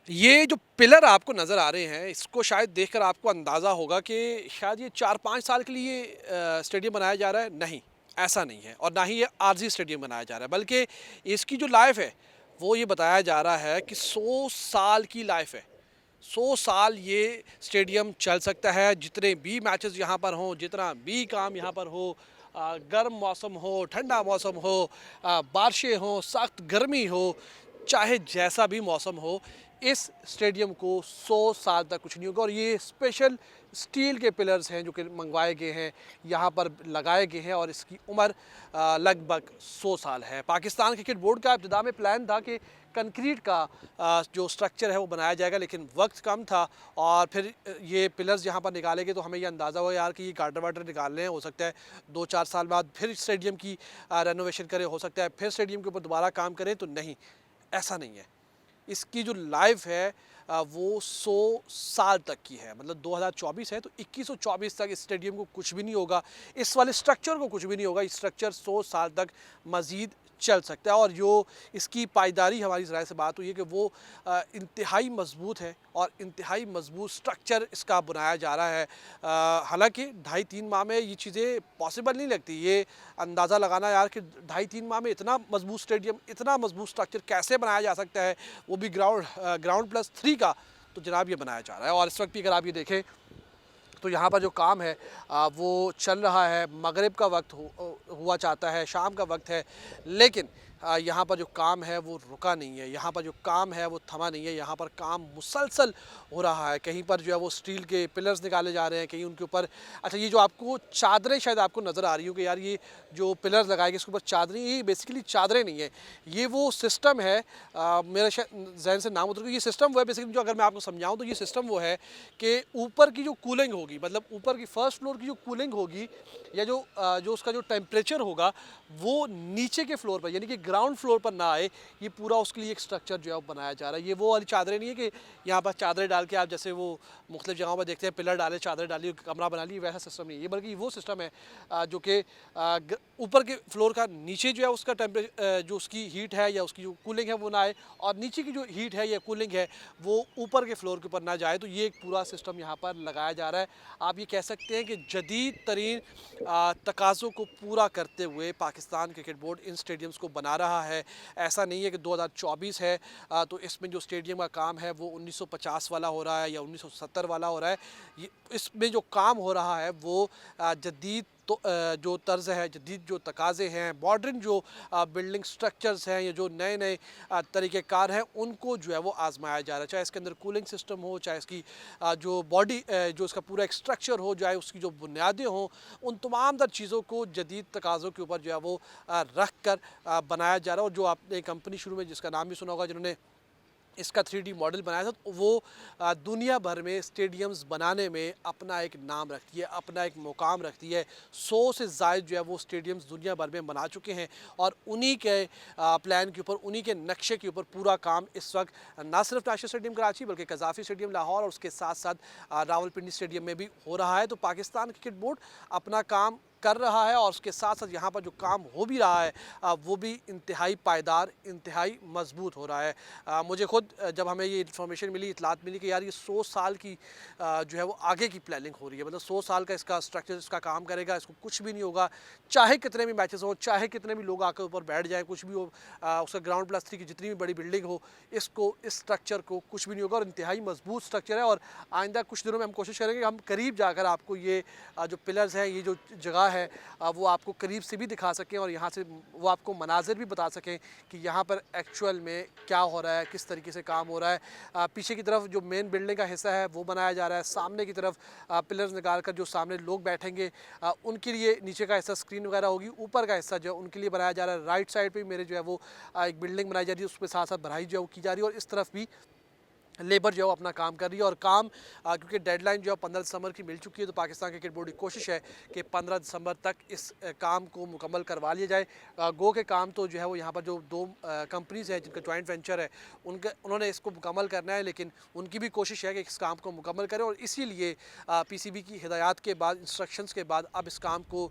ये जो पिलर आपको नज़र आ रहे हैं, इसको शायद देखकर आपको अंदाज़ा होगा कि शायद ये 4-5 साल के लिए स्टेडियम बनाया जा रहा है, नहीं, ऐसा नहीं है और ना ही ये आरज़ी स्टेडियम बनाया जा रहा है, बल्कि इसकी जो लाइफ़ है, वो ये बताया जा रहा है कि 100 साल की लाइफ़ है। 100 साल ये स्टेडियम चल सकता है, जितने भी मैचेज़ यहाँ पर हों, जितना भी काम यहाँ पर हो, गर्म मौसम हो, ठंडा मौसम हो, बारिशें हों, सख्त गर्मी हो, चाहे जैसा भी मौसम हो, इस स्टेडियम को 100 साल तक कुछ नहीं होगा और ये स्पेशल स्टील के पिलर्स हैं जो कि मंगवाए गए हैं, यहाँ पर लगाए गए हैं और इसकी उम्र लगभग 100 साल है। पाकिस्तान क्रिकेट बोर्ड का इब्तिदा में प्लान था कि कंक्रीट का जो स्ट्रक्चर है वो बनाया जाएगा, लेकिन वक्त कम था और फिर ये पिलर्स यहाँ पर निकाले गए तो हमें ये अंदाज़ा हुआ यार कि ये गार्डर वाटर निकालने हैं, हो सकता है 2-4 साल बाद फिर स्टेडियम की रेनोवेशन करें, हो सकता है फिर स्टेडियम के ऊपर दोबारा काम करें, तो नहीं, ऐसा नहीं है। इसकी जो लाइफ है वो 100 साल तक की है, मतलब 2024 है तो 2124 तक इस स्टेडियम को कुछ भी नहीं होगा, इस वाले स्ट्रक्चर को कुछ भी नहीं होगा। ये स्ट्रक्चर 100 साल तक मज़ीद चल सकता है और जो इसकी पायदारी हमारी ज़राए से बात हुई है कि वो इंतहाई मज़बूत है और इंतहाई मज़बूत स्ट्रक्चर इसका बनाया जा रहा है। हालांकि 2.5-3 माह में ये चीज़ें पॉसिबल नहीं लगती, ये अंदाज़ा लगाना यार कि 2.5-3 माह में इतना मज़बूत स्टेडियम, इतना मज़बूत स्ट्रक्चर कैसे बनाया जा सकता है, वो भी ग्राउंड प्लस 3 का, तो जनाब ये बनाया जा रहा है। और इस वक्त भी अगर आप ये देखें तो यहाँ पर जो काम है वो चल रहा है, मगरिब का वक्त हुआ चाहता है, शाम का वक्त है, लेकिन यहाँ पर जो काम है वो रुका नहीं है, यहाँ पर जो काम है वो थमा नहीं है, यहाँ पर काम मुसलसल हो रहा है। कहीं पर जो है वो स्टील के पिलर्स निकाले जा रहे हैं, कहीं उनके ऊपर, अच्छा ये जो आपको चादरें शायद आपको नज़र आ रही हो कि यार ये जो पिलर्स लगाए गए इसके ऊपर चादरें, ये बेसिकली चादरें नहीं है, ये वो सिस्टम है, मेरा शायद जहन से नाम उतर गया, ये सिस्टम वो है बेसिकली, जो अगर मैं आपको समझाऊँ तो ये सिस्टम वो है कि ऊपर की जो कूलिंग होगी, मतलब ऊपर की फर्स्ट फ्लोर की जो कूलिंग होगी या जो उसका जो टेम्परेचर होगा वो नीचे के फ्लोर पर यानी कि ग्राउंड फ्लोर पर ना आए, ये पूरा उसके लिए एक स्ट्रक्चर जो है वो बनाया जा रहा है। ये वो वाली चादरें नहीं है कि यहाँ पर चादरें डाल के आप जैसे वो मुख्तलिफ जगहों पर देखते हैं, पिलर डाले, चादर डाली, कमरा बना ली, वैसा सिस्टम नहीं है ये, बल्कि वो सिस्टम है जो कि ऊपर के फ्लोर का नीचे जो है उसका जो उसकी हीट है या उसकी जो कूलिंग है वो ना आए, और नीचे की जो हीट है या कूलिंग है वो ऊपर के फ्लोर के ऊपर ना जाए, तो ये एक पूरा सिस्टम यहाँ पर लगाया जा रहा है। आप ये कह सकते हैं कि जदीद तरीन तकाज़ों को पूरा करते हुए पाकिस्तान क्रिकेट बोर्ड इन स्टेडियम्स को बना रहा है। ऐसा नहीं है कि 2024 है तो इसमें जो स्टेडियम का काम है वो 1950 वाला हो रहा है या 1970 वाला हो रहा है। ये इसमें जो काम हो रहा है वो जदीद तो जो तर्ज है, जदीद जो तकाज़े हैं, मॉडर्न जो बिल्डिंग स्ट्रक्चर्स हैं, ये जो नए नए तरीक़ेकार हैं, उनको जो है वो आजमाया जा रहा है। चाहे इसके अंदर कूलिंग सिस्टम हो, चाहे इसकी जो बॉडी जो इसका पूरा एक स्ट्रक्चर हो, चाहे उसकी जो बुनियादें हों, उन तमाम तर चीज़ों को जदीद तकाज़ों के ऊपर जो है वो रख कर बनाया जा रहा है। और जो आपने कंपनी शुरू में जिसका नाम भी सुना होगा, जिन्होंने इसका 3D मॉडल बनाया था, तो वो दुनिया भर में स्टेडियम्स बनाने में अपना एक नाम रखती है, अपना एक मुकाम रखती है। 100 से ज़ायद जो है वो स्टेडियम्स दुनिया भर में बना चुके हैं और उन्हीं के प्लान के ऊपर, उन्हीं के नक्शे के ऊपर पूरा काम इस वक्त ना सिर्फ नेशनल स्टेडियम कराची बल्कि कज़ाफ़ी स्टेडियम लाहौर और उसके साथ साथ रावलपिंडी स्टेडियम में भी हो रहा है। तो पाकिस्तान क्रिकेट बोर्ड अपना काम कर रहा है और उसके साथ साथ यहाँ पर जो काम हो भी रहा है वो भी इंतहाई पायदार, इंतहाई मजबूत हो रहा है। मुझे खुद जब हमें ये इन्फॉर्मेशन मिली, इतलात मिली कि यार ये 100 साल की जो है वो आगे की प्लानिंग हो रही है, मतलब 100 साल का इसका स्ट्रक्चर, इसका काम करेगा, इसको कुछ भी नहीं होगा, चाहे कितने भी मैचेस हो, चाहे कितने भी लोग आकर ऊपर बैठ जाएँ, कुछ भी हो, उसका ग्राउंड प्लस 3 की जितनी भी बड़ी बिल्डिंग हो, इसको, इस स्ट्रक्चर को कुछ भी नहीं होगा और इंतहाई मजबूत स्ट्रक्चर है। और आइंदा कुछ दिनों में हम कोशिश करेंगे हम करीब जाकर आपको ये जो पिलर्स हैं, ये जो जगह है वो आपको करीब से भी दिखा सकें और यहाँ से वो आपको मनाज़िर भी बता सकें कि यहाँ पर एक्चुअल में क्या हो रहा है, किस तरीके से काम हो रहा है। पीछे की तरफ जो मेन बिल्डिंग का हिस्सा है वो बनाया जा रहा है, सामने की तरफ पिलर्स निकाल कर जो सामने लोग बैठेंगे उनके लिए नीचे का हिस्सा स्क्रीन वगैरह होगी, ऊपर का हिस्सा जो है उनके लिए बनाया जा रहा है। राइट साइड पर मेरे जो है वो एक बिल्डिंग बनाई जा रही है, उसमें साथ साथ भराई जो है वो की जा रही है और इस तरफ भी लेबर जो है अपना काम कर रही है। और काम क्योंकि डेडलाइन जो है 15 दिसंबर की मिल चुकी है, तो पाकिस्तान क्रिकेट बोर्ड की कोशिश है कि 15 दिसंबर तक इस काम को मुकम्मल करवा लिया जाए। गो के काम तो जो है वो यहाँ पर जो दो कंपनीज़ हैं जिनका जॉइंट वेंचर है उन्होंने इसको मुकम्मल करना है, लेकिन उनकी भी कोशिश है कि इस काम को मुकम्मल करें और इसीलिए PCB की हिदायत के बाद, इंस्ट्रक्शंस के बाद अब इस काम को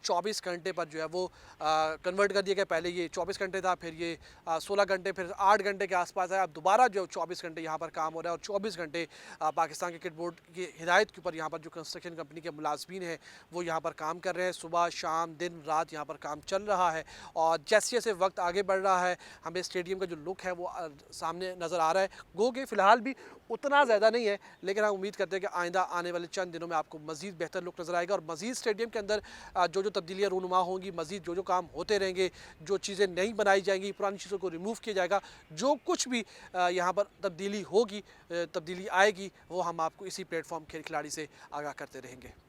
24 घंटे पर जो है वो कन्वर्ट कर दिया गया। पहले ये 24 घंटे था, फिर ये 16 घंटे, फिर 8 घंटे के आसपास है, अब दोबारा जो 24 घंटे यहाँ पर पर काम हो रहा है और 24 घंटे पाकिस्तान क्रिकेट बोर्ड की हिदायत के ऊपर यहाँ पर जो कंस्ट्रक्शन कंपनी के मुलाजमीन हैं वो यहाँ पर काम कर रहे हैं। सुबह शाम दिन रात यहाँ पर काम चल रहा है और जैसे जैसे वक्त आगे बढ़ रहा है हमें स्टेडियम का जो लुक है वो सामने नज़र आ रहा है। गो के फ़िलहाल भी उतना ज़्यादा नहीं है, लेकिन हम उम्मीद करते हैं कि आइंदा आने वाले चंद दिनों में आपको मज़ीद बेहतर लुक नज़र आएगा और मज़ीद स्टेडियम के अंदर जो जो तब्दीलियाँ रूनुमा होंगी, मज़ीद जो जो काम होते रहेंगे, जो चीज़ें नई बनाई जाएंगी, पुरानी चीज़ों को रिमूव किया जाएगा, जो कुछ भी यहाँ पर तब्दीली होगी, तब्दीली आएगी, वो हम आपको इसी प्लेटफॉर्म खेल खिलाड़ी से आगाह करते रहेंगे।